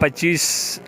25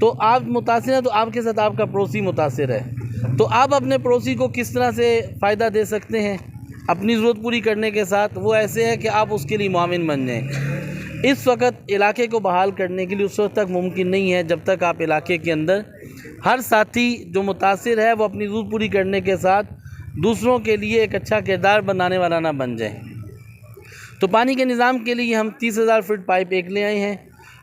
تو آپ متاثر ہیں تو آپ کے ساتھ آپ کا پڑوسی متاثر ہے، تو آپ اپنے پڑوسی کو کس طرح سے فائدہ دے سکتے ہیں اپنی ضرورت پوری کرنے کے ساتھ؟ وہ ایسے ہے کہ آپ اس کے لیے معاون بن جائیں۔ اس وقت علاقے کو بحال کرنے کے لیے اس وقت تک ممکن نہیں ہے جب تک آپ علاقے کے اندر ہر ساتھی جو متاثر ہے وہ اپنی ضرورت پوری کرنے کے ساتھ دوسروں کے لیے ایک اچھا کردار بنانے والا نہ بن جائے۔ تو پانی کے نظام کے لیے ہم 30,000 فٹ پائپ ایک لے آئے ہیں،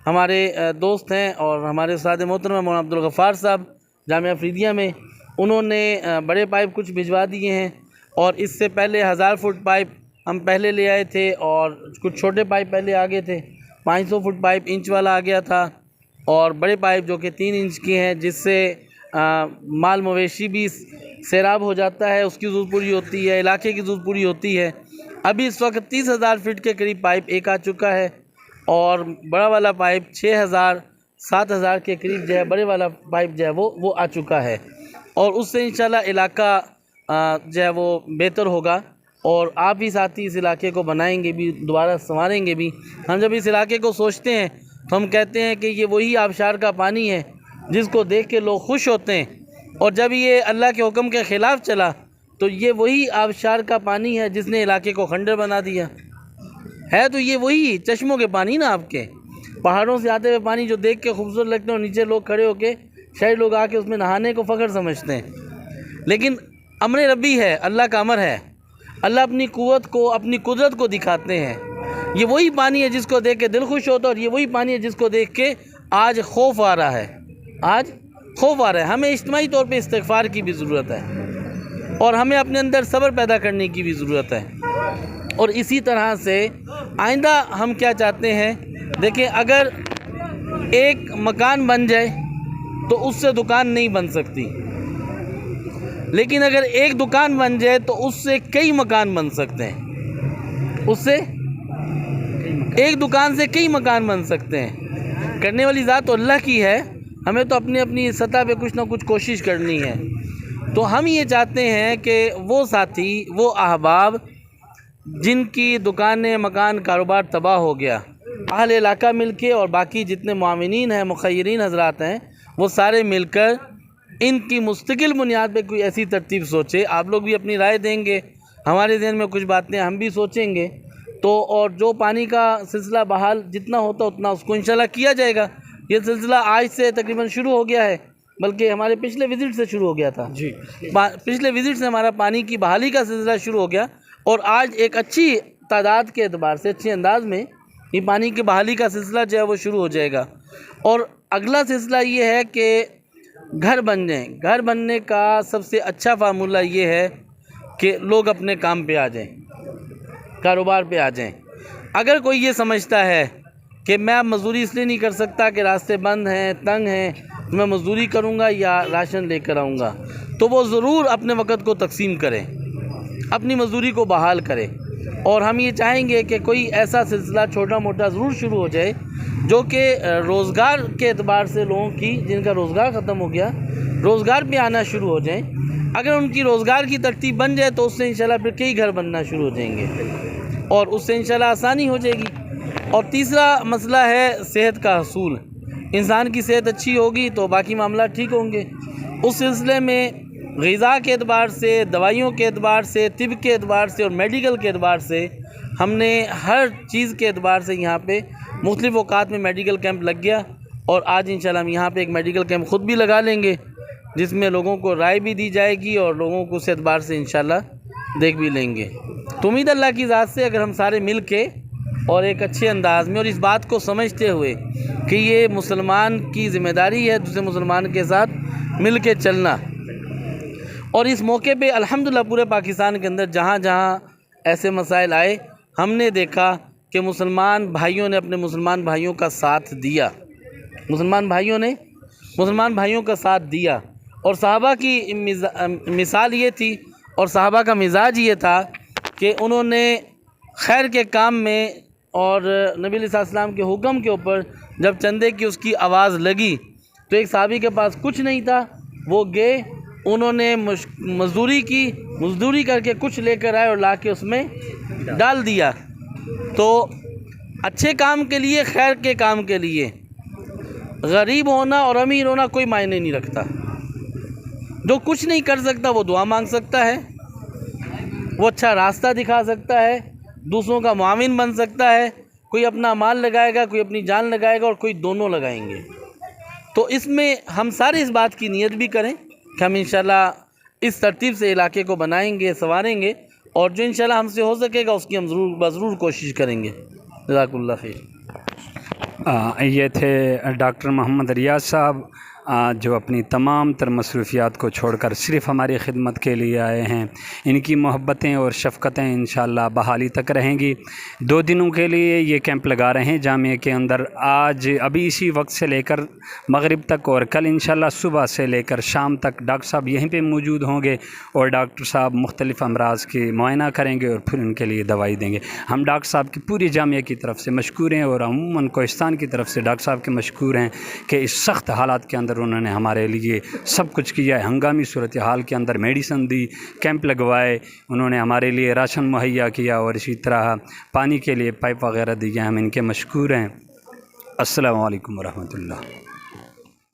ہمارے دوست ہیں اور ہمارے استاد محترم مولانا عبدالغفار صاحب جامعہ فریدیہ میں، انہوں نے بڑے پائپ کچھ بھجوا دیے ہیں، اور اس سے پہلے 1000 فٹ پائپ ہم پہلے لے آئے تھے، اور کچھ چھوٹے پائپ پہلے آگے تھے، 500 فٹ پائپ انچ والا آ گیا تھا، اور بڑے پائپ جو کہ 3 انچ کے ہیں جس سے مال مویشی بھی سیراب ہو جاتا ہے، اس کی ضرورت پوری ہوتی ہے، علاقے کی ضرورت پوری ہوتی ہے۔ ابھی اس وقت 30,000 فٹ کے قریب پائپ ایک آ چکا ہے، اور بڑا والا پائپ 6,000 7,000 کے قریب جو ہے بڑے والا پائپ جو ہے وہ آ چکا ہے، اور اس سے انشاءاللہ علاقہ جو ہے وہ بہتر ہوگا، اور آپ بھی ساتھی اس علاقے کو بنائیں گے بھی، دوبارہ سنواریں گے بھی۔ ہم جب اس علاقے کو سوچتے ہیں تو ہم کہتے ہیں کہ یہ وہی آبشار کا پانی ہے جس کو دیکھ کے لوگ خوش ہوتے ہیں، اور جب یہ اللہ کے حکم کے خلاف چلا تو یہ وہی آبشار کا پانی ہے جس نے علاقے کو خنڈر بنا دیا ہے۔ تو یہ وہی چشموں کے پانی نا، آپ کے پہاڑوں سے آتے ہوئے پانی جو دیکھ کے خوبصورت لگتے ہیں، اور نیچے لوگ کھڑے ہو کے شہری لوگ آ کے اس میں نہانے کو فخر سمجھتے ہیں، لیکن امر ربی ہے، اللہ کا امر ہے، اللہ اپنی قوت کو اپنی قدرت کو دکھاتے ہیں۔ یہ وہی پانی ہے جس کو دیکھ کے دل خوش ہوتا ہے، اور یہ وہی پانی ہے جس کو دیکھ کے آج خوف آ رہا ہے، آج خوف آ رہا ہے۔ ہمیں اجتماعی طور پہ استغفار کی بھی ضرورت ہے، اور ہمیں اپنے اندر صبر پیدا کرنے کی بھی ضرورت ہے، اور اسی طرح سے آئندہ ہم کیا چاہتے ہیں، دیکھیں اگر ایک مکان بن جائے تو اس سے دکان نہیں بن سکتی، لیکن اگر ایک دکان بن جائے تو اس سے کئی مکان بن سکتے ہیں، اس سے ایک دکان سے کئی مکان بن سکتے ہیں۔ کرنے والی ذات تو اللہ کی ہے، ہمیں تو اپنی اپنی سطح پہ کچھ نہ کچھ کوشش کرنی ہے۔ تو ہم یہ چاہتے ہیں کہ وہ ساتھی، وہ احباب جن کی دکانیں، مکان، کاروبار تباہ ہو گیا، اہل علاقہ مل کے اور باقی جتنے معاونین ہیں، مخیرین حضرات ہیں، وہ سارے مل کر ان کی مستقل بنیاد پہ کوئی ایسی ترتیب سوچے۔ آپ لوگ بھی اپنی رائے دیں گے، ہمارے ذہن میں کچھ باتیں ہم بھی سوچیں گے، تو اور جو پانی کا سلسلہ بحال جتنا ہوتا اتنا اس کو انشاءاللہ کیا جائے گا۔ یہ سلسلہ آج سے تقریباً شروع ہو گیا ہے، بلکہ ہمارے پچھلے وزٹ سے شروع ہو گیا تھا، پچھلے وزٹ سے ہمارا پانی کی بحالی کا سلسلہ شروع ہو گیا، اور آج ایک اچھی تعداد کے اعتبار سے اچھے انداز میں یہ پانی کی بحالی کا سلسلہ جو ہے وہ شروع ہو جائے گا۔ اور اگلا سلسلہ یہ ہے کہ گھر بن جائیں۔ گھر بننے کا سب سے اچھا فارمولہ یہ ہے کہ لوگ اپنے کام پہ آ جائیں، کاروبار پہ آ جائیں۔ اگر کوئی یہ سمجھتا ہے کہ میں اب مزدوری اس لیے نہیں کر سکتا کہ راستے بند ہیں، تنگ ہیں، میں مزدوری کروں گا یا راشن لے کر آؤں گا، تو وہ ضرور اپنے وقت کو تقسیم کرے، اپنی مزدوری کو بحال کرے، اور ہم یہ چاہیں گے کہ کوئی ایسا سلسلہ چھوٹا موٹا ضرور شروع ہو جائے جو کہ روزگار کے اعتبار سے لوگوں کی، جن کا روزگار ختم ہو گیا، روزگار پہ آنا شروع ہو جائیں۔ اگر ان کی روزگار کی ترتیب بن جائے تو اس سے انشاءاللہ پھر کئی گھر بننا شروع ہو جائیں گے، اور اس سے انشاءاللہ آسانی ہو جائے گی۔ اور تیسرا مسئلہ ہے صحت کا حصول۔ انسان کی صحت اچھی ہوگی تو باقی معاملات ٹھیک ہوں گے۔ اس سلسلے میں غذا کے اعتبار سے، دوائیوں کے اعتبار سے، طب کے اعتبار سے اور میڈیکل کے اعتبار سے ہم نے ہر چیز کے اعتبار سے یہاں پہ مختلف اوقات میں میڈیکل کیمپ لگ گیا، اور آج انشاءاللہ ہم یہاں پہ ایک میڈیکل کیمپ خود بھی لگا لیں گے، جس میں لوگوں کو رائے بھی دی جائے گی اور لوگوں کو اس اعتبار سے انشاءاللہ دیکھ بھی لیں گے۔ تو امید اللہ کی ذات سے اگر ہم سارے مل کے اور ایک اچھے انداز میں اور اس بات کو سمجھتے ہوئے کہ یہ مسلمان کی ذمہ داری ہے دوسرے مسلمان کے ساتھ مل کے چلنا، اور اس موقع پہ الحمدللہ پورے پاکستان کے اندر جہاں جہاں ایسے مسائل آئے، ہم نے دیکھا کہ مسلمان بھائیوں نے اپنے مسلمان بھائیوں کا ساتھ دیا، مسلمان بھائیوں کا ساتھ دیا، اور صحابہ کی مثال یہ تھی اور صحابہ کا مزاج یہ تھا کہ انہوں نے خیر کے کام میں اور نبی علیہ السلام کے حکم کے اوپر جب چندے کی اس کی آواز لگی تو ایک صحابی کے پاس کچھ نہیں تھا، وہ گئے، انہوں نے مزدوری کر کے کچھ لے کر آئے اور لا کے اس میں ڈال دیا۔ تو اچھے کام کے لیے، خیر کے کام کے لیے غریب ہونا اور امیر ہونا کوئی معنی نہیں رکھتا. جو کچھ نہیں کر سکتا وہ دعا مانگ سکتا ہے, وہ اچھا راستہ دکھا سکتا ہے, دوسروں کا معاون بن سکتا ہے. کوئی اپنا مال لگائے گا, کوئی اپنی جان لگائے گا, اور کوئی دونوں لگائیں گے. تو اس میں ہم سارے اس بات کی نیت بھی کریں کہ ہم انشاءاللہ اس ترتیب سے علاقے کو بنائیں گے, سنواریں گے, اور جو انشاءاللہ ہم سے ہو سکے گا اس کی ہم ضرور کوشش کریں گے. جزاک اللہ خیر. یہ تھے ڈاکٹر محمد ریاض صاحب جو اپنی تمام تر مصروفیات کو چھوڑ کر صرف ہماری خدمت کے لیے آئے ہیں. ان کی محبتیں اور شفقتیں انشاءاللہ بحالی تک رہیں گی. 2 دنوں کے لیے یہ کیمپ لگا رہے ہیں جامعہ کے اندر. آج ابھی اسی وقت سے لے کر مغرب تک, اور کل انشاءاللہ صبح سے لے کر شام تک ڈاکٹر صاحب یہیں پہ موجود ہوں گے, اور ڈاکٹر صاحب مختلف امراض کی معائنہ کریں گے اور پھر ان کے لیے دوائی دیں گے. ہم ڈاکٹر صاحب کی پوری جامعہ کی طرف سے مشکور ہیں, اور عموماً کوہستان کی طرف سے ڈاکٹر صاحب کے مشکور ہیں کہ اس سخت حالات کے اندر انہوں نے ہمارے لیے سب کچھ کیا ہے. ہنگامی صورتحال کے اندر میڈیسن دی, کیمپ لگوائے, انہوں نے ہمارے لیے راشن مہیا کیا, اور اسی طرح پانی کے لیے پائپ وغیرہ دی. ہم ان کے مشکور ہیں. السلام علیکم ورحمۃ اللہ.